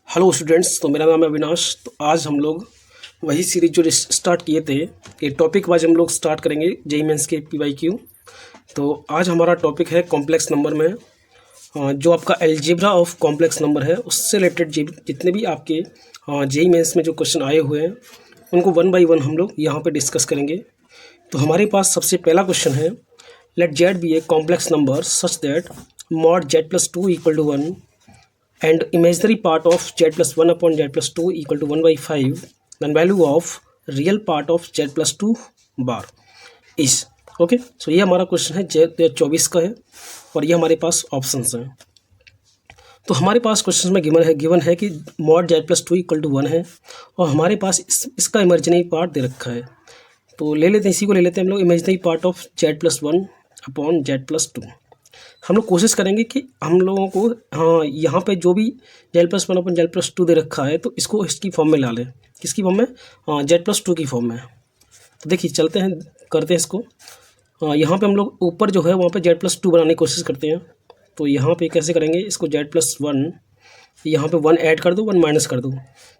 Hello students, तो मेरा नाम है अविनाश। तो आज हम लोग वही सीरीज जो स्टार्ट किए थे कि टॉपिक वाइज हम लोग स्टार्ट करेंगे जेईई मेंस के पीवाईक्यू। तो आज हमारा टॉपिक है कॉम्प्लेक्स नंबर में जो आपका अलजेब्रा ऑफ कॉम्प्लेक्स नंबर है उससे रिलेटेड जितने भी आपके जेईई मेंस में जो क्वेश्चन आए हुए हैं उनको वन बाई वन हम लोग यहाँ पे डिस्कस करेंगे। तो हमारे पास सबसे पहला क्वेश्चन है, let z be a complex number such that mod z plus two equal to one and imaginary part of z plus 1 upon z plus 2 equal to 1 by 5, then value of real part of z plus 2 bar is okay. So ये हमारा question है 2024 का है और ये हमारे पास options हैं। तो हमारे पास क्वेश्चन में गिवन है कि mod z plus two equal to one है और हमारे पास इसका इमेजिनरी पार्ट दे रखा है। तो ले लेते हैं, इसी को ले लेते हैं हम लोग, imaginary part of Z plus one upon Z plus to. हम लोग कोशिश करेंगे कि हम लोगों को यहाँ पे जो भी Z plus one upon Z plus two दे रखा है तो इसको इसकी फॉर्म में ला लें। किसकी फॉर्म में? जेड प्लस टू की फॉर्म में। तो देखिए चलते हैं, करते हैं इसको। यहाँ पे हम लोग ऊपर जो है वहाँ पे जेड प्लस टू बनाने की कोशिश करते हैं। तो यहाँ पे कैसे करेंगे इसको, जेड प्लस वन, यहाँ पे वन ऐड कर दो, वन माइनस कर दो,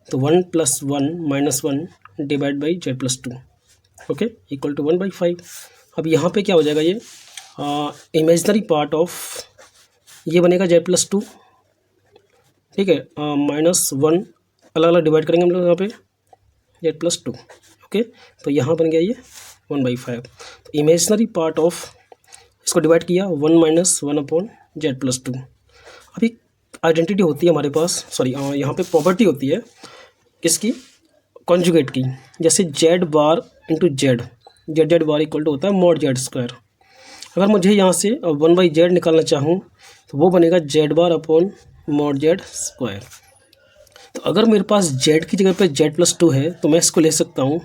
तो one plus one minus one divide by z plus two, okay, equal to 1/5। अब यहाँ पे क्या हो जाएगा, ये इमेजनरी पार्ट ऑफ ये बनेगा जेड प्लस टू, ठीक है, माइनस वन, अलग अलग डिवाइड करेंगे हम लोग यहाँ पे जेड प्लस टू, ओके। तो यहाँ बन गया ये 1/5। तो इमेजनरी पार्ट ऑफ इसको डिवाइड किया, one minus one upon Z plus to. अभी आइडेंटिटी होती है हमारे पास, सॉरी यहाँ पे प्रॉपर्टी होती है किसकी, कॉन्जुगेट की। जैसे z bar into z, z Z bar equal to होता है मॉड जेड स्क्वायर। अगर मुझे यहाँ से वन बाई जेड निकालना चाहूँ तो वो बनेगा Z bar upon mod Z square. तो अगर मेरे पास जेड की जगह पे जेड प्लस टू है तो मैं इसको ले सकता हूँ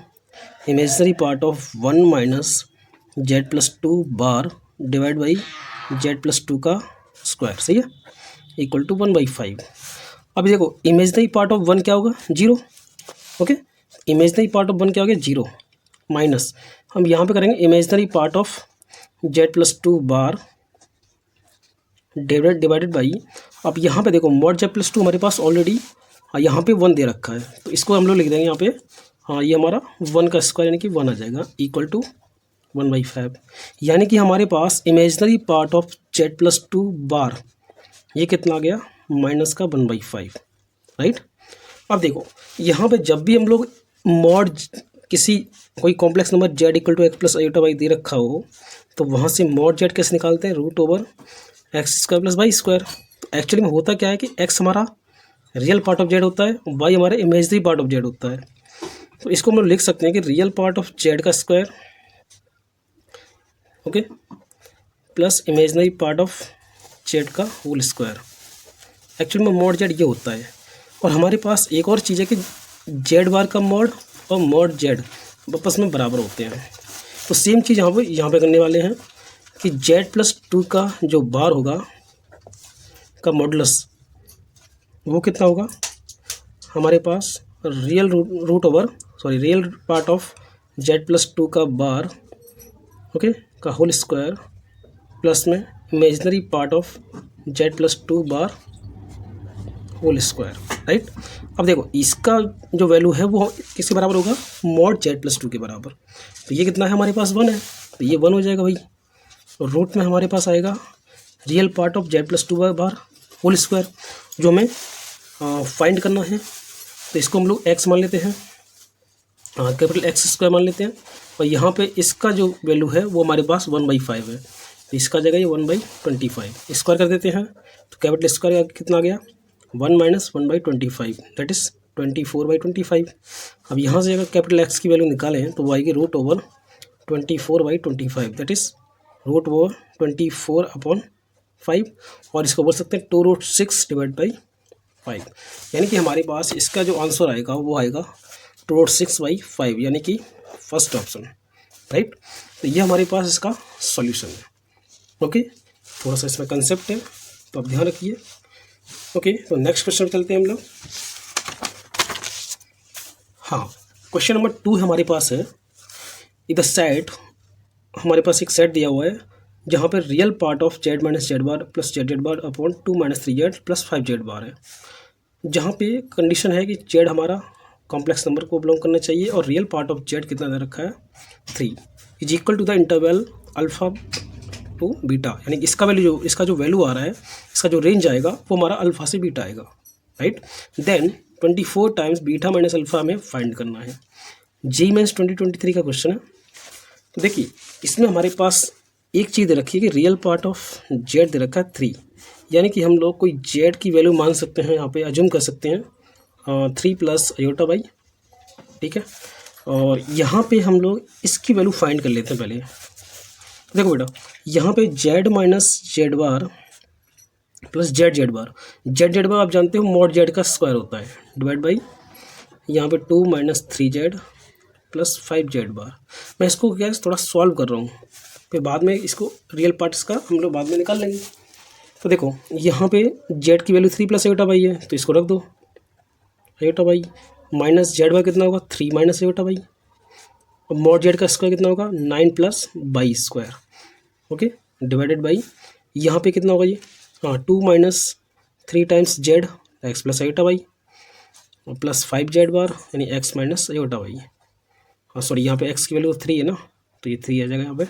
imaginary part of one minus Z plus two bar divide by z plus two का स्क्वायर, सही है, इक्वल टू 1/5। अब देखो इमेजनरी पार्ट ऑफ वन क्या होगा, zero, okay. Imaginary part of one क्या हो गया, जीरो, माइनस हम यहाँ पे करेंगे imaginary part of Z plus two bar divided by, अब यहाँ पे देखो मॉड जेड प्लस टू हमारे पास ऑलरेडी यहाँ पे वन दे रखा है, तो इसको हम लोग लिख देंगे यहाँ पे, ये हमारा वन का स्क्वायर यानी कि वन आ जाएगा, इक्वल टू 1/5। यानी कि हमारे पास imaginary part of Z plus two bar ये कितना आ गया, माइनस का 1/5, राइट। अब देखो यहाँ पे जब भी हम लोग मॉड किसी कोई complex number z equal to x plus iota y दे रखा हो तो वहाँ से मॉड जेड कैसे निकालते हैं, root over x square plus y square. तो एक्चुअली में होता क्या है कि एक्स हमारा रियल पार्ट ऑफ जेड होता है, वाई हमारे इमेजनरी पार्ट ऑफ जेड होता है। तो इसको हम लोग लिख सकते हैं कि रियल पार्ट ऑफ जेड का square, okay, plus imaginary part of Z का होल स्क्वायर। एक्चुअली में मॉड जेड ये होता है। और हमारे पास एक और चीज़ है कि जेड बार का मॉड और मॉड जेड आपस में बराबर होते हैं। तो सेम चीज़ यहाँ पे करने वाले हैं कि जेड प्लस टू का जो बार होगा का मॉडुलस वो कितना होगा, हमारे पास real real part of Z plus two का बार, ओके, का होल स्क्वायर प्लस में imaginary part of Z plus two bar whole square, right. अब देखो इसका जो वैल्यू है वो किसके बराबर होगा, मॉड जेड प्लस टू के बराबर। तो ये कितना है, हमारे पास वन है, तो ये वन हो जाएगा भाई। और रूट में हमारे पास आएगा real part of Z plus two bar whole square जो हमें फाइंड करना है। तो इसको हम लोग एक्स मान लेते हैं, कैपिटल एक्स स्क्वायर मान लेते हैं। और यहाँ पे इसका जो वैल्यू है वो हमारे पास 1/5 है, तो इसका जगह ये 1/25 स्क्वायर कर देते हैं। तो कैपिटल स्क्वायर कितना आ गया, 1 माइनस 1/25, दैट इज़ 24/25। अब यहाँ से अगर कैपिटल एक्स की वैल्यू निकालें तो वो आएगी root over 24/25, that is root over 24/5। और इसको बोल सकते हैं 2√6 डिवाइड बाई 5। यानी कि हमारे पास इसका जो आंसर आएगा वो आएगा 2√6/5, यानी कि फर्स्ट ऑप्शन, राइट। तो ये हमारे पास इसका सॉल्यूशन है, ओके। थोड़ा सा इसमें कंसेप्ट है तो आप ध्यान रखिए, ओके। तो नेक्स्ट क्वेश्चन चलते हैं हम लोग। हाँ, क्वेश्चन नंबर 2 हमारे पास है, इधर सेट, हमारे पास एक सेट दिया हुआ है जहाँ पर real part of Z minus Z bar plus Z Z bar upon 2 minus 3 Z plus 5 Z bar है। जहाँ पे कंडीशन है कि जेड हमारा कॉम्प्लेक्स नंबर को बिलोंग करना चाहिए और रियल पार्ट ऑफ जेड कितना दे रखा है 3 is equal to the interval alpha to beta, यानी कि इसका जो वैल्यू आ रहा है, इसका जो रेंज आएगा वो हमारा अल्फ़ा से बीटा आएगा, right. Then 24 times beta minus alpha हमें फाइंड करना है। जी मेंस 2023 का क्वेश्चन है। तो देखिए इसमें हमारे पास एक चीज़ दे रखी है कि रियल पार्ट ऑफ जेड दे रखा है 3, यानी कि हम लोग कोई जेड की वैल्यू मान सकते हैं, यहाँ पे अज्यूम कर सकते हैं 3 प्लस आयोटा बाई, ठीक है। और यहाँ पे हम लोग इसकी वैल्यू फाइंड कर लेते हैं पहले। देखो बेटा यहाँ पे Z minus Z bar plus Z बार आप जानते हो मॉड जेड का स्क्वायर होता है, डिवाइड बाई यहाँ पे 2 माइनस 3z प्लस 5z बार। मैं इसको क्या थोड़ा सॉल्व कर रहा हूँ, फिर बाद में इसको रियल पार्ट्स का हम लोग बाद में निकाल लेंगे। तो देखो यहाँ पे जेड की वैल्यू 3 प्लस आयोटा बाई है, तो इसको रख दो iota by, minus Z by कितना होगा 3 माइनस आयोटा बाई, और मॉड जेड का स्क्वायर कितना होगा 9 plus by square, okay, divided by यहाँ पे कितना होगा ये 2 minus 3 times Z x plus iota by और प्लस 5z बार यानी x minus iota by. Sorry यहाँ पे x की वैल्यू 3 है ना, तो ये 3 आ जाएगा,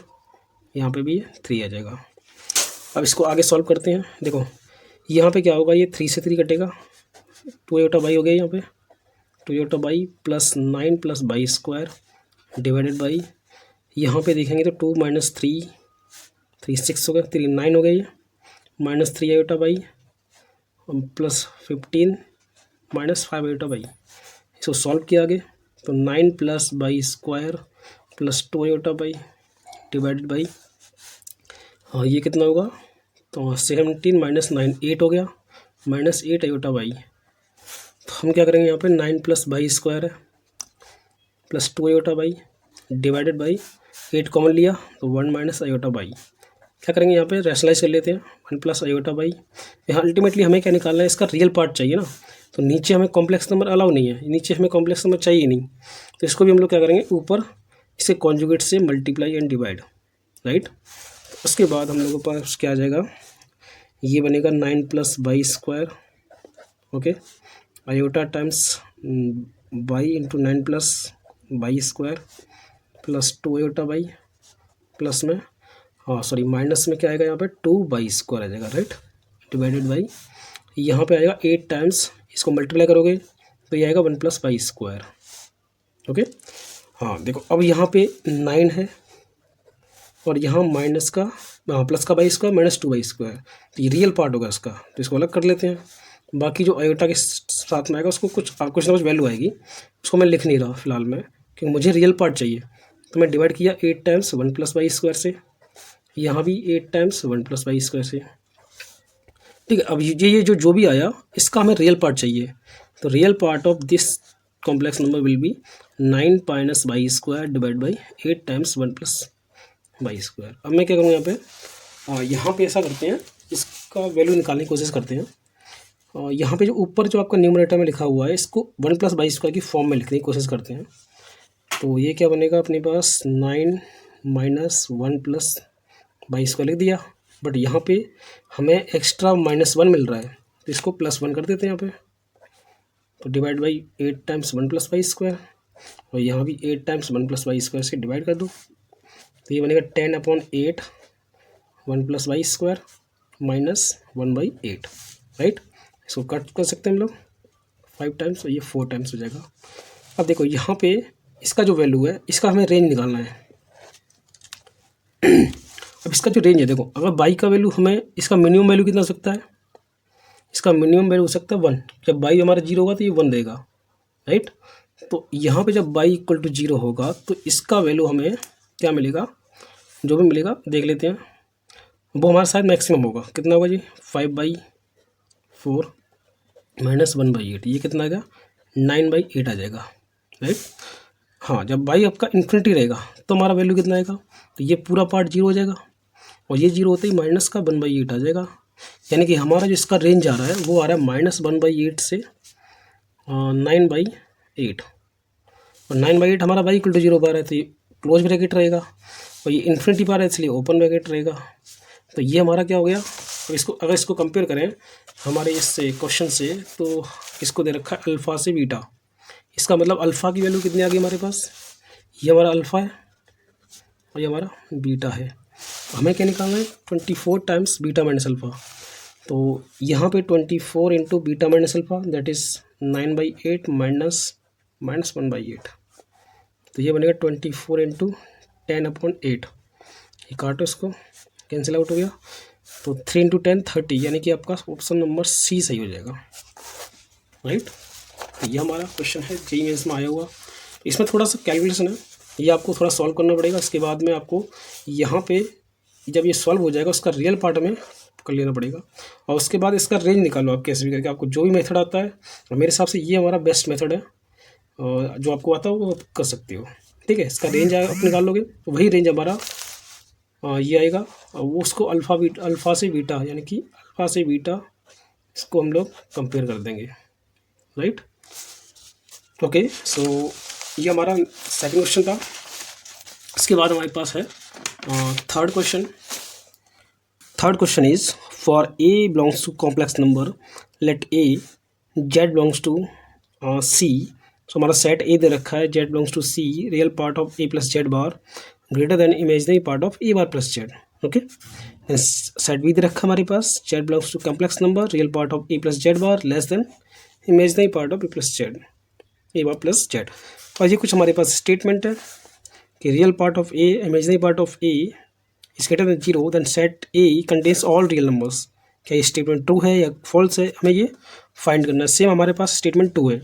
यहाँ पे भी ये 3 आ जाएगा। अब इसको आगे सॉल्व करते हैं। देखो यहाँ पे क्या होगा, ये 3 से 3 कटेगा, 2 आयोटा बाई हो गया, यहाँ पे 2 iota by plus 9 plus by square divided by यहाँ पे देखेंगे तो 2 माइनस 3 6 हो गया, 3 9 हो गया, ये minus 3 iota by plus 15 minus 5 iota by. इसको सॉल्व किया आगे तो 9 plus by square plus 2 iota by divided by ये कितना होगा, तो 17 माइनस 9 8 हो गया, माइनस 8 आयोटा बाई। तो हम क्या करेंगे यहाँ पे 9 प्लस बाई स्क्वायर है plus 2 iota by divided by 8 common लिया तो 1 माइनस आयोटा बाई। क्या करेंगे यहाँ पे रैशनलाइज कर लेते हैं, 1 प्लस आयोटा बाई। यहाँ अल्टीमेटली हमें क्या निकालना है, इसका रियल पार्ट चाहिए ना, तो नीचे हमें कॉम्प्लेक्स नंबर अलाउ नहीं है, नीचे हमें कॉम्प्लेक्स नंबर चाहिए नहीं, तो इसको भी हम लोग क्या करेंगे ऊपर इसे कॉन्जुगेट से मल्टीप्लाई एंड डिवाइड, राइट। उसके बाद हम लोगों के पास क्या आ जाएगा, ये बनेगा 9 plus by square, okay, iota times by into 9 plus by square plus 2 iota by plus में सॉरी माइनस में क्या आएगा यहाँ पे 2 बाई स्क्वायर आ जाएगा, राइट, डिवाइडेड बाई यहाँ पे आएगा 8 टाइम्स, इसको मल्टीप्लाई करोगे तो ये आएगा 1 प्लस बाई स्क्वायर, ओके। देखो अब यहाँ पे 9 है और यहाँ माइनस का प्लस का by square minus 2 by square, तो ये रियल पार्ट होगा इसका, तो इसको अलग कर लेते हैं। बाकी जो आयोटा के साथ में आएगा उसको कुछ ना कुछ वैल्यू आएगी, उसको मैं लिख नहीं रहा फिलहाल में क्योंकि मुझे रियल पार्ट चाहिए, तो मैं डिवाइड किया 8 टाइम्स 1 प्लस बाई स्क्वायर से, यहाँ भी 8 टाइम्स 1 प्लस बाई स्क्वायर से, ठीक है। अब ये जो भी आया इसका हमें रियल पार्ट चाहिए, तो real part of this complex number will be 9 minus by square divide by 8 times 1 plus by square. अब मैं क्या करूँगा यहाँ पे ऐसा करते हैं, इसका वैल्यू निकालने की कोशिश करते हैं। यहाँ पे जो ऊपर जो आपका न्यूमरेटर में लिखा हुआ है इसको 1 प्लस बाई स्क्वायर की फॉर्म में लिखने की कोशिश करते हैं। तो ये क्या बनेगा अपने पास 9 माइनस 1 प्लस बाई स्क्वायर लिख दिया, बट यहाँ पे हमें एक्स्ट्रा -1 मिल रहा है तो इसको +1 कर देते हैं यहाँ पे, तो divide by 8 times 1 plus by square और यहाँ भी 8 टाइम्स 1 प्लस बाई स्क्वायर से डिवाइड कर दो, तो ये बनेगा 10/8 1 plus by square minus 1/8, right. इसको कट कर सकते हैं हम लोग 5 टाइम्स और ये 4 टाइम्स हो जाएगा। अब देखो यहाँ पे इसका जो वैल्यू है इसका हमें रेंज निकालना है। अब इसका जो रेंज है देखो, अगर बाई का वैल्यू हमें इसका मिनिमम वैल्यू कितना हो सकता है, इसका मिनिमम वैल्यू हो सकता है 1, जब बाई हमारा 0 होगा तो ये 1 देगा, राइट। तो यहाँ पे जब बाई इक्वल टू 0 होगा तो इसका वैल्यू हमें क्या मिलेगा, जो भी मिलेगा देख लेते हैं, वो हमारा शायद मैक्सिमम होगा, कितना होगा जी 5/4 माइनस 1/8, ये कितना आएगा 9/8 आ जाएगा, राइट। जब बाई आपका इन्फिनिटी रहेगा तो हमारा वैल्यू कितना आएगा, तो ये पूरा पार्ट 0 हो जाएगा और ये 0 होते ही माइनस का 1/8 आ जाएगा, यानी कि हमारा जो इसका रेंज आ रहा है वो आ रहा है -1/8 से 9/8, और 9/8 हमारा बाई इक्वल टू 0 पा रहा है तो ये क्लोज ब्रैकेट रहेगा और ये इन्फिनिटी पा रहा है इसलिए ओपन ब्रैकेट रहेगा। तो ये हमारा क्या हो गया अब इसको अगर इसको कंपेयर करें हमारे इससे क्वेश्चन से, तो इसको दे रखा है अल्फ़ा से बीटा। इसका मतलब अल्फ़ा की वैल्यू कितनी आ गई हमारे पास, ये हमारा अल्फ़ा है और ये हमारा बीटा है। हमें क्या निकालना है, 24 टाइम्स बीटा माइनस अल्फ़ा। तो यहाँ पे 24 into beta minus alpha that is 9/8 minus 1/8। तो ये बनेगा 24 इंटू 10/8। ये काटो, इसको कैंसिल आउट हो गया। तो 3 इंटू 10 30, यानी कि आपका ऑप्शन नंबर सी सही हो जाएगा, राइट। तो ये हमारा क्वेश्चन है जेईई मेंस में आया हुआ। इसमें थोड़ा सा कैलकुलेशन है, ये आपको थोड़ा सॉल्व करना पड़ेगा। इसके बाद में आपको यहाँ पे जब ये सॉल्व हो जाएगा उसका रियल पार्ट में कर लेना पड़ेगा, और उसके बाद इसका रेंज निकालो आप कैसे भी करके, आपको जो भी मेथड आता है। और मेरे हिसाब से ये हमारा बेस्ट मेथड है, और जो आपको आता है वो कर सकते हो, ठीक है। इसका रेंज आप निकाल लोगे तो वही रेंज हमारा ये आएगा, और वो उसको अल्फ़ा से बीटा, यानी कि अल्फ़ा से बीटा इसको हम लोग कंपेयर कर देंगे, राइट। ओके, सो ये हमारा सेकंड क्वेश्चन था। इसके बाद हमारे पास है third question. Third question is for A belongs to complex number let A Z belongs to C. So हमारा सेट ए दे रखा है, Z belongs to C, real part of A plus Z bar greater than imaginary part of A bar plus Z. Okay, set B दे रखा है हमारे पास, Z belongs to complex number, real part of A plus Z bar less than imaginary part of A plus z, a bar plus z. और ये कुछ हमारे पास स्टेटमेंट है कि real part of a imaginary part of a is greater than 0 then set a contains all real numbers. क्या ये statement true है या फॉल्स है, हमें ये फाइंड करना है। सेम हमारे पास स्टेटमेंट ट्रू है।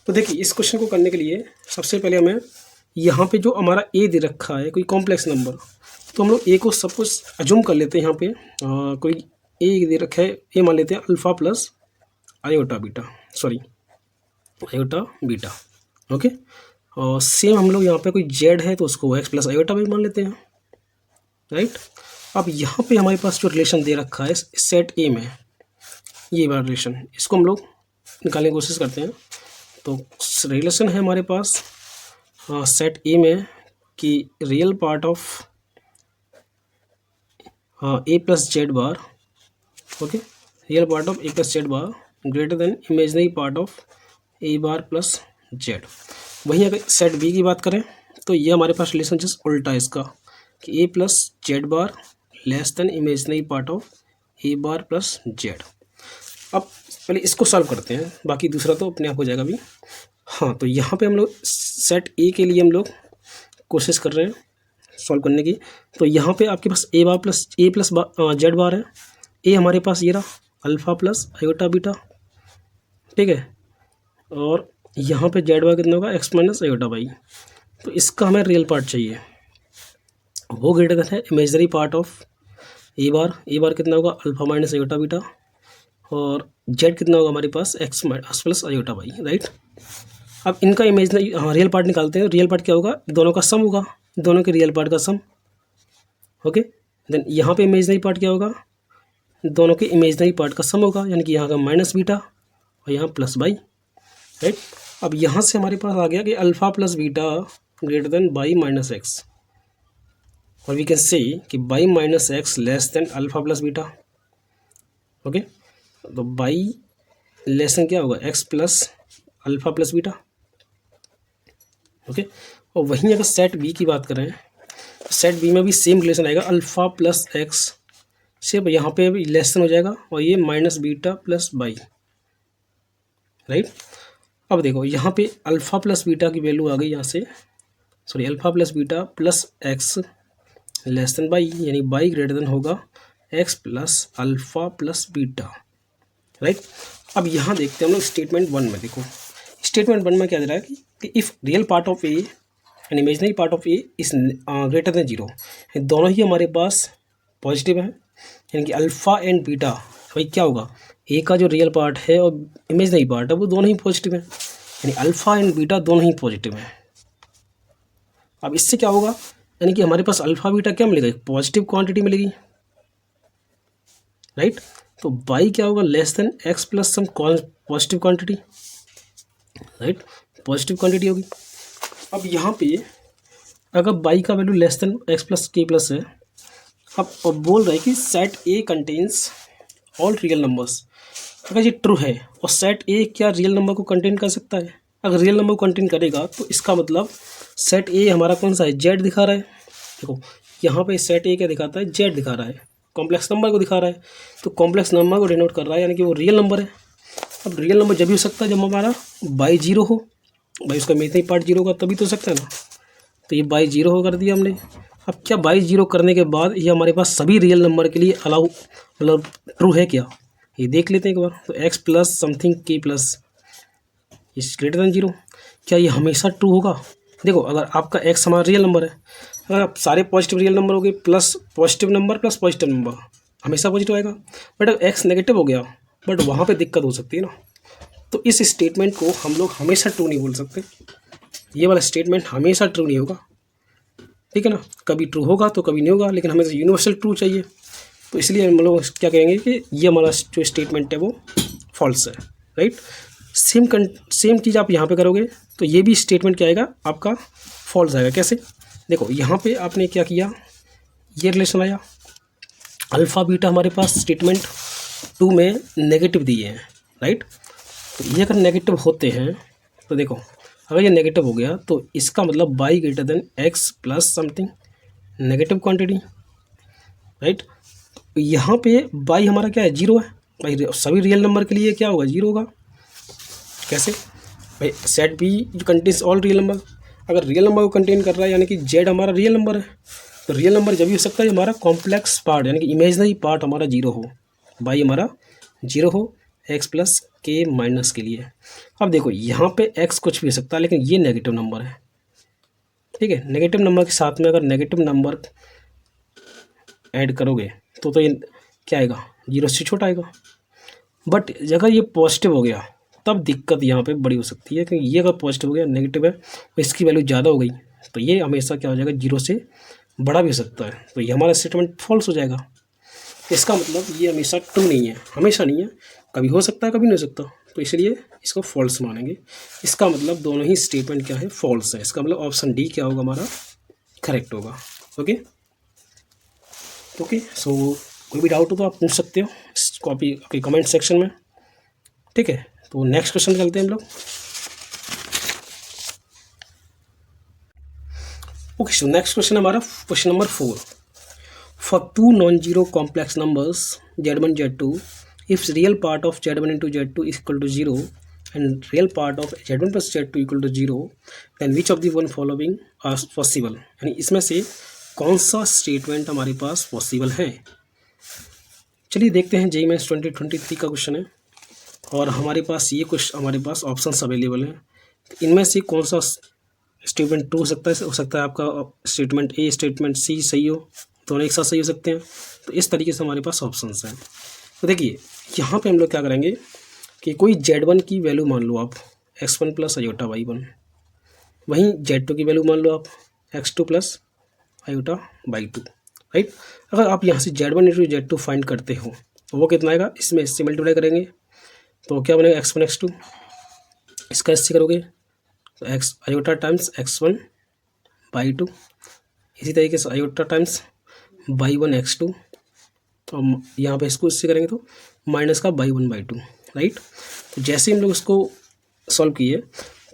तो देखिए इस क्वेश्चन को करने के लिए सबसे पहले हमें यहाँ पे जो हमारा ए दे रखा है कोई कॉम्प्लेक्स नंबर, तो हम लोग ए को सब कुछ अज्यूम कर लेते हैं। यहाँ पे कोई ए दे रखा है, ए मान लेते हैं alpha plus iota beta, sorry iota beta. Okay, और सेम हम लोग यहाँ पे कोई जेड है तो उसको एक्स प्लस आयोटा भी मान लेते हैं, राइट। अब यहाँ पे हमारे पास जो रिलेशन दे रखा है सेट ए में, ये वाला रिलेशन, इसको हम लोग निकालने की कोशिश करते हैं। तो रिलेशन है हमारे पास सेट ए में कि real part of A plus Z bar, okay, real part of A plus Z bar greater than imaginary part of A bar plus Z. वहीं अगर सेट बी की बात करें तो ये हमारे पास रिलेशन जस्ट उल्टा है इसका, कि A plus Z bar less than imaginary part of A bar plus Z. अब पहले इसको सॉल्व करते हैं, बाकी दूसरा तो अपने आप हो जाएगा भी। हाँ, तो यहाँ पे हम लोग सेट ए के लिए हम लोग कोशिश कर रहे हैं सॉल्व करने की। तो यहाँ पे आपके पास ए प्लस जेड बार है। ए हमारे पास ये रहा अल्फ़ा प्लस आयोटा बीटा, ठीक है। और यहाँ पे जेड बार कितना होगा, एक्स माइनस आयोटा बाई। तो इसका हमें रियल पार्ट चाहिए, वो ग्रेटर देन है imaginary part of A bar कितना होगा अल्फ़ा माइनस आयोटा बीटा, और जेड कितना होगा हमारे पास X plus iota Y, right. अब इनका इमेजनरी रियल पार्ट निकालते हैं। रियल पार्ट क्या होगा, दोनों का सम होगा, दोनों के रियल पार्ट का सम, ओके। देन यहाँ पे इमेजनरी पार्ट क्या होगा, दोनों के इमेजनरी पार्ट का सम होगा, यानी कि यहाँ का माइनस बीटा और यहाँ प्लस बाई, राइट। अब यहाँ से हमारे पास आ गया कि alpha plus beta greater than by minus x, और वी कैन से कि by minus x less than alpha plus beta, okay. तो बाई लेस देन क्या होगा, x plus alpha plus beta, okay. और वहीं अगर सेट बी की बात करें तो सेट बी में भी सेम रिलेशन आएगा, अल्फ़ा प्लस एक्स, सिर्फ यहाँ पे भी लेस देन हो जाएगा और ये minus beta plus by, right. अब देखो यहाँ पे अल्फ़ा प्लस बीटा की वैल्यू आ गई यहाँ से, sorry alpha plus beta plus x less than by, यानी बाई ग्रेटर देन होगा x plus alpha plus beta, right. अब यहाँ देखते हैं हम लोग स्टेटमेंट 1 में। देखो स्टेटमेंट 1 में क्या दे रहा है कि if real part of A and imaginary part of a is greater than 0, दोनों ही हमारे पास पॉजिटिव है, यानी कि अल्फ़ा एंड बीटा, भाई क्या होगा, ए का जो रियल पार्ट है और इमेजिनरी पार्ट है वो दोनों ही पॉजिटिव है, यानी अल्फ़ा एंड बीटा दोनों ही पॉजिटिव हैं। अब इससे क्या होगा, यानी कि हमारे पास अल्फ़ा बीटा क्या मिलेगा, एक पॉजिटिव क्वांटिटी मिलेगी, राइट। तो बाई क्या होगा, less than x plus some positive quantity, right, positive quantity होगी। अब यहाँ पे अगर बाई का value less than x plus k plus है, अब बोल रहा है कि set a contains all real numbers. अगर ये ट्रू है और सेट ए क्या रियल नंबर को कंटेन कर सकता है? अगर रियल नंबर को कंटेन करेगा तो इसका मतलब सेट ए हमारा कौन सा है? जेड दिखा रहा है। देखो यहाँ पे सेट ए क्या दिखाता है? जेड दिखा रहा है, कॉम्प्लेक्स नंबर को दिखा रहा है। तो कॉम्प्लेक्स नंबर को डिनोट कर रहा है, यानी कि वो रियल नंबर है। अब रियल नंबर जब भी हो सकता है जब हमारा बाई जीरो हो, भाई उसका में ही पार्ट जीरो होगा तभी तो हो सकता है ना। तो ये बाई जीरो हो कर दिया हमने। अब क्या बाई जीरो करने के बाद ये हमारे पास सभी रियल नंबर के लिए अलाउ मतलब ट्रू है क्या, ये देख लेते हैं एक बार। तो एक्स प्लस समथिंग के plus is greater than zero, क्या ये हमेशा ट्रू होगा? देखो अगर आपका एक्स हमारा रियल नंबर है, अगर आप सारे पॉजिटिव रियल नंबर हो गए प्लस पॉजिटिव नंबर हमेशा पॉजिटिव आएगा। बट अगर एक्स नेगेटिव हो गया बट वहाँ पे दिक्कत हो सकती है ना। तो इस स्टेटमेंट को हम लोग हमेशा ट्रू नहीं बोल सकते, ये वाला स्टेटमेंट हमेशा ट्रू नहीं होगा, ठीक है ना। कभी ट्रू होगा तो कभी नहीं होगा, लेकिन हमें तो यूनिवर्सल ट्रू चाहिए। तो इसलिए हम लोग क्या कहेंगे कि ये हमारा जो स्टेटमेंट है वो फॉल्स है, राइट। सेम चीज़ आप यहाँ पे करोगे तो ये भी स्टेटमेंट क्या आएगा आपका? फॉल्स आएगा। कैसे? देखो यहाँ पे आपने क्या किया, ये रिलेशन आया अल्फ़ा बीटा, हमारे पास स्टेटमेंट 2 में नेगेटिव दिए हैं, राइट। तो ये अगर नेगेटिव होते हैं तो देखो अगर ये नेगेटिव हो गया तो इसका मतलब by greater than x plus something negative quantity, right. यहाँ पे बाई हमारा क्या है? जीरो है। भाई सभी रियल नंबर के लिए क्या होगा? जीरो होगा। कैसे भाई? सेट बी जो कंटेन्स ऑल रियल नंबर, अगर रियल नंबर को कंटेन कर रहा है यानी कि जेड हमारा रियल नंबर है। तो रियल नंबर जब भी हो सकता है हमारा कॉम्प्लेक्स पार्ट यानी कि इमेजनरी पार्ट हमारा जीरो हो, बाई हमारा जीरो हो एक्स प्लस के माइनस के लिए। अब देखो यहाँ पे एक्स कुछ भी हो सकता है लेकिन ये नेगेटिव नंबर है, ठीक है। नेगेटिव नंबर के साथ में अगर नेगेटिव नंबर ऐड करोगे तो ये क्या आएगा? जीरो से छोटा आएगा। बट अगर ये पॉजिटिव हो गया तब दिक्कत यहाँ पे बड़ी हो सकती है, क्योंकि ये अगर पॉजिटिव हो गया नेगेटिव है तो इसकी वैल्यू ज़्यादा हो गई तो ये हमेशा क्या हो जाएगा? जीरो से बड़ा भी हो सकता है। तो ये हमारा स्टेटमेंट फॉल्स हो जाएगा। इसका मतलब ये हमेशा ट्रू नहीं है, हमेशा नहीं है, कभी हो सकता है कभी नहीं हो सकता। तो इसलिए इसको फॉल्स मानेंगे। इसका मतलब दोनों ही स्टेटमेंट क्या है? फॉल्स है। इसका मतलब ऑप्शन डी क्या होगा हमारा? करेक्ट होगा। ओके ओके सो कोई भी डाउट हो तो आप पूछ सकते हो कॉपी आपके कमेंट सेक्शन में, ठीक है। तो नेक्स्ट क्वेश्चन चलते हैं हम लोग। ओके सो नेक्स्ट क्वेश्चन हमारा question number 4। For two non zero complex numbers z1 z2 if real part of z1 into z2 is equal to 0 and real part of z1 plus z2 equal to 0 then which of the one following are possible, यानी इसमें से कौन सा statement हमारे पास possible है। चलिए देखते हैं। जेईई मेंस 2023 का क्वेश्चन है और हमारे पास ये कुछ हमारे पास ऑप्शंस अवेलेबल हैं। तो इनमें से कौन सा स्टेटमेंट ट्रू हो सकता है आपका स्टेटमेंट ए स्टेटमेंट सी सही हो, दोनों एक साथ सही हो सकते हैं। तो इस तरीके से हमारे पास ऑप्शंस हैं। तो देखिए यहाँ पे हम लोग क्या करेंगे कि कोई z1 की वैल्यू मान लो आप x1 प्लस आयोटा y1, वहीं z2 की वैल्यू मान लो आप x2 plus iota y2, right. अगर आप यहाँ से z1 इंटू z2 फाइंड करते हो तो वो कितना आएगा? इसमें इससे मल्टीप्लाई करेंगे तो क्या बनेगा? x1 x2, इसका इससे करोगे तो x iota times x1 y2, इसी तरीके से आयोटा टाइम्स y1 x2, तो यहाँ पे इसको इससे करेंगे तो माइनस का y1 y2, राइट। तो जैसे हम लोग इसको सॉल्व किए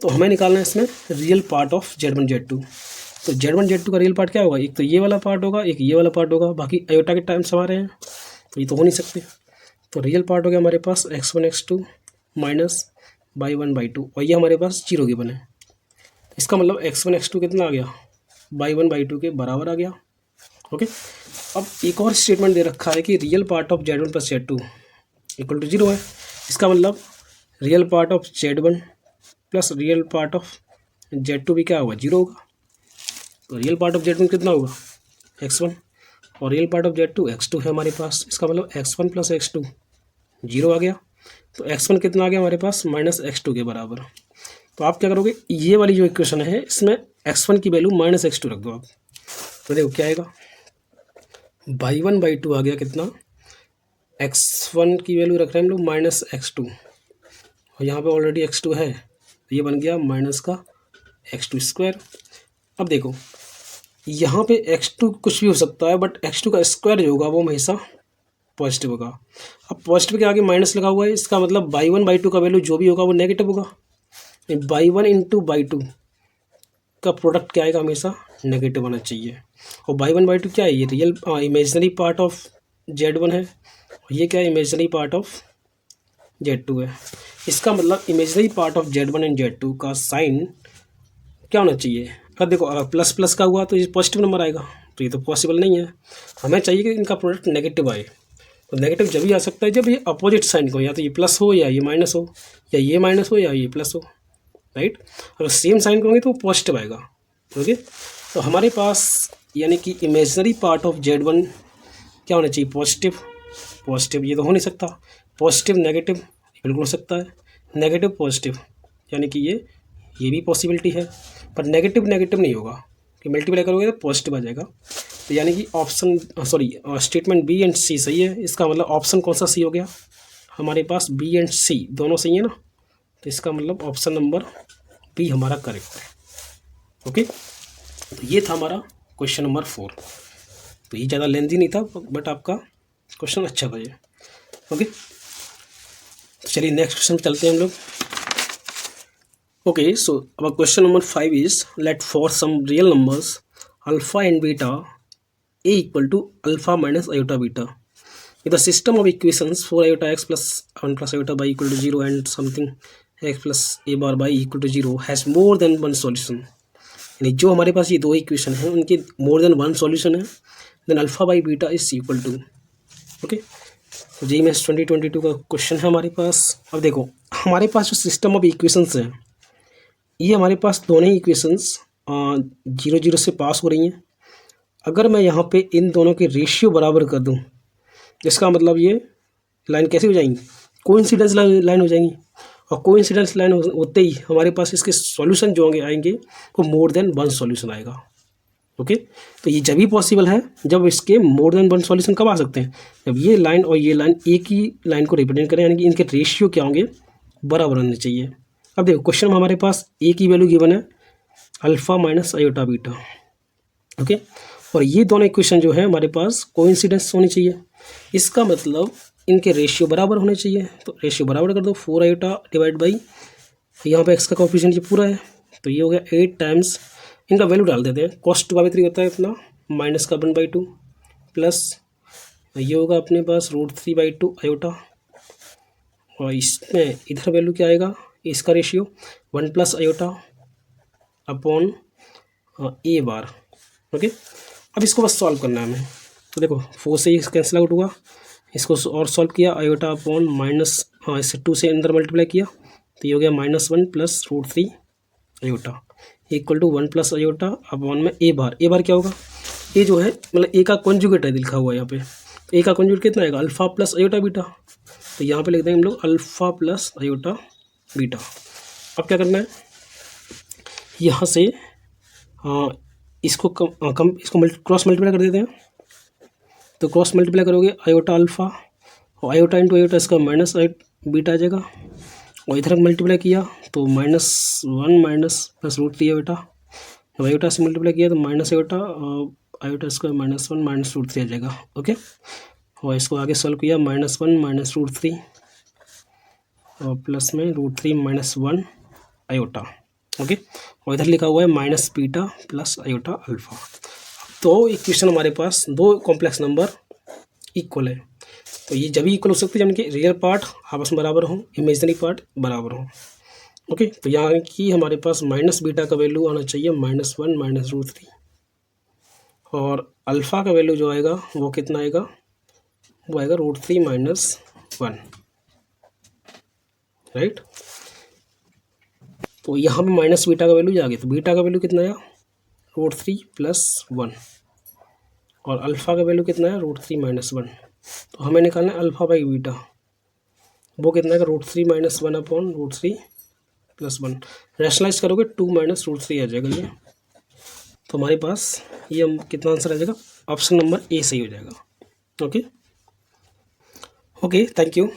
तो हमें निकालना है इसमें real part of z1 z2। तो z1 z2 का रियल पार्ट क्या होगा? एक तो ये वाला पार्ट होगा, एक ये वाला पार्ट होगा, बाकी आयोटा के टाइम्स हमारे हैं तो ये तो हो नहीं सकते। तो रियल पार्ट हो गया हमारे पास x1 x2 minus y1 y2 और ये हमारे पास जीरो गिवन है। इसका मतलब x1 x2 कितना आ गया? y1 y2 के बराबर आ गया। ओके अब एक और स्टेटमेंट दे रखा है कि real part of z1 plus z2 equal to 0 है। इसका मतलब real part of z1 plus real part of z2 भी क्या होगा? 0 होगा। तो रियल पार्ट ऑफ z1 कितना होगा? x1 और real part of z2 x2 है हमारे पास। इसका मतलब x1 प्लस x2 0 आ गया। तो x1 कितना आ गया हमारे पास? माइनस x2 के बराबर। तो आप क्या करोगे? ये वाली जो इक्वेशन है इसमें x1 की वैल्यू माइनस x2 रख दो आप, तो देखो क्या आएगा? y1 y2 आ गया कितना? x1 की वैल्यू रख रहे हैं हम लोग माइनस x2 और यहाँ पे ऑलरेडी x2 है तो ये बन गया माइनस का x2 स्क्वायर। अब देखो यहाँ पे x2 कुछ भी हो सकता है बट x2 का स्क्वायर जो होगा वो हमेशा पॉजिटिव होगा। अब पॉजिटिव के आगे माइनस लगा हुआ है, इसका मतलब बाई वन बाई टू का वैल्यू जो भी होगा वो नेगेटिव होगा। By one into by two का प्रोडक्ट क्या आएगा, हमेशा नेगेटिव होना चाहिए। और बाई वन बाई टू क्या है, ये real imaginary part of Z1 है, ये क्या है, इमेजनरी पार्ट ऑफ Z2 है। इसका मतलब imaginary part of Z1 and Z2 का साइन क्या होना चाहिए। अब देखो अगर प्लस प्लस का हुआ तो ये पॉजिटिव नंबर आएगा, तो ये तो पॉसिबल नहीं है। हमें चाहिए कि इनका प्रोडक्ट नेगेटिव आए। तो नेगेटिव जब भी आ सकता है जब ये अपोजिट साइन को, या तो ये प्लस हो या ये माइनस हो, या ये माइनस हो या ये प्लस हो, राइट। अगर सेम साइन करोगे तो पॉजिटिव आएगा। ओके, तो हमारे पास यानी कि इमेजनरी पार्ट ऑफ Z1 क्या होना चाहिए, पॉजिटिव। पॉजिटिव ये तो हो नहीं सकता, पॉजिटिव नेगेटिव बिल्कुल हो सकता है, नेगेटिव पॉजिटिव, यानी कि ये भी पॉसिबिलिटी है। पर नेगेटिव नेगेटिव नहीं होगा, कि मल्टीप्लाई करोगे तो पॉजिटिव आ जाएगा। तो यानी कि ऑप्शन स्टेटमेंट बी एंड सी सही है। इसका मतलब ऑप्शन कौन सा सी हो गया, हमारे पास बी एंड सी दोनों सही है ना, तो इसका मतलब ऑप्शन नंबर बी हमारा करेक्ट है। ओके, तो ये था हमारा क्वेश्चन नंबर 4। तो ये ज़्यादा लेंथी नहीं था, बट आपका क्वेश्चन अच्छा था ये। ओके, तो चलिए नेक्स्ट क्वेश्चन चलते हैं हम लोग। ओके, सो अब question number 5 is let for some real numbers alpha and beta a equal to alpha minus iota beta with the system of equations 4 iota x plus 1 plus iota y equal to 0 and something x plus a bar y equal to 0 has more than one solution। यानी जो हमारे पास ये दो equation हैं उनके more than one solution है, then alpha by beta is equal to. Okay, तो जी मैथ्स 2022 का क्वेश्चन है हमारे पास। अब देखो हमारे पास जो सिस्टम ऑफ इक्वेशंस है, ये हमारे पास दोनों ही इक्वेशंस 0 0 से पास हो रही हैं। अगर मैं यहाँ पे इन दोनों के रेशियो बराबर कर दूँ, इसका मतलब ये लाइन कैसे हो जाएंगी, कोइंसिडेंस लाइन हो जाएंगी। और कोइंसिडेंस लाइन होते ही हमारे पास इसके सॉल्यूशन जो होंगे आएंगे वो मोर देन वन सॉल्यूशन आएगा। ओके, तो ये जब भी पॉसिबल है जब इसके मोर देन वन सॉल्यूशन कब आ सकते हैं, जब ये लाइन और ये लाइन एक ही लाइन को रिप्रेजेंट करें, यानी कि इनके रेशियो क्या होंगे, बराबर होने चाहिए। अब देखो क्वेश्चन में हमारे पास ए की वैल्यू गिवन है alpha minus iota beta. Okay, और ये दोनों इक्वेशन जो है हमारे पास कोइंसिडेंस होनी चाहिए। इसका मतलब इनके रेशियो बराबर होने चाहिए। तो रेशियो बराबर कर दो, 4 आयोटा डिवाइड बाई यहाँ पे एक्स का कोएफिशिएंट ये पूरा है, तो ये हो गया 8 टाइम्स, इनका वैल्यू डाल देते हैं। कॉस्ट 2/3 होता है अपना, माइनस का 1/2 प्लस ये होगा अपने पास √3/2 आयोटा, और इसमें इधर वैल्यू क्या आएगा, इसका रेशियो 1 प्लस आयोटा अपॉन ए बार। ओके, अब इसको बस सॉल्व करना है हमें। तो देखो 4 से कैंसिल आउट हुआ, इसको और सॉल्व किया, आयोटा अपॉन माइनस, इससे 2 से अंदर मल्टीप्लाई किया, तो ये हो गया -1 plus √3 iota equal to 1 plus iota upon में ए बार। ए बार क्या होगा, ये जो है मतलब ए का कॉन्जुगेट है लिखा हुआ है यहाँ पे, तो ए का कॉन्जुगेट कितना आएगा, अल्फा प्लस आयोटा बीटा। तो यहाँ पे लिख देंगे हम लोग अल्फा प्लस आयोटा बीटा। अब क्या करना है, यहाँ से इसको इसको क्रॉस मल्टीप्लाई कर देते हैं। तो क्रॉस मल्टीप्लाई करोगे आयोटा अल्फा और आयोटा इंटू आयोटा, इसका माइनस बीटा आ जाएगा, और इधर मल्टीप्लाई किया तो -1 माइनस प्लस √3 आयोटा, जब आयोटा से मल्टीप्लाई किया तो माइनस आयोटा और आयोटा इसका -1 माइनस √3 आ जाएगा। ओके, और इसको आगे सॉल्व किया, -1 माइनस √3 और प्लस में √3 - 1 आयोटा। ओके, और इधर लिखा हुआ है minus beta plus iota alpha. तो इक्वेशन हमारे पास दो कॉम्प्लेक्स नंबर इक्वल है, तो ये जब भी इक्वल हो सकते हैं जब इनके रियल पार्ट आपस में बराबर हों, इमेजनरी पार्ट बराबर हों। ओके, तो यहाँ की हमारे पास माइनस बीटा का वैल्यू आना चाहिए -1 माइनस √3, और अल्फ़ा का वैल्यू जो आएगा वो कितना आएगा, वो आएगा √3 - 1, राइट। तो यहाँ पे माइनस बीटा का वैल्यू आ गया, तो बीटा का वैल्यू कितना आया, √3 + 1, और अल्फ़ा का वैल्यू कितना है, √3 - 1। तो हमें निकालना है अल्फ़ा बाई बीटा, वो कितना है, √3 - 1 अपॉन √3 + 1। रैशनलाइज करोगे 2 - √3 आ जाएगा ये। तो हमारे पास ये हम कितना आंसर आ जाएगा, ऑप्शन नंबर ए सही हो जाएगा। Okay, thank you.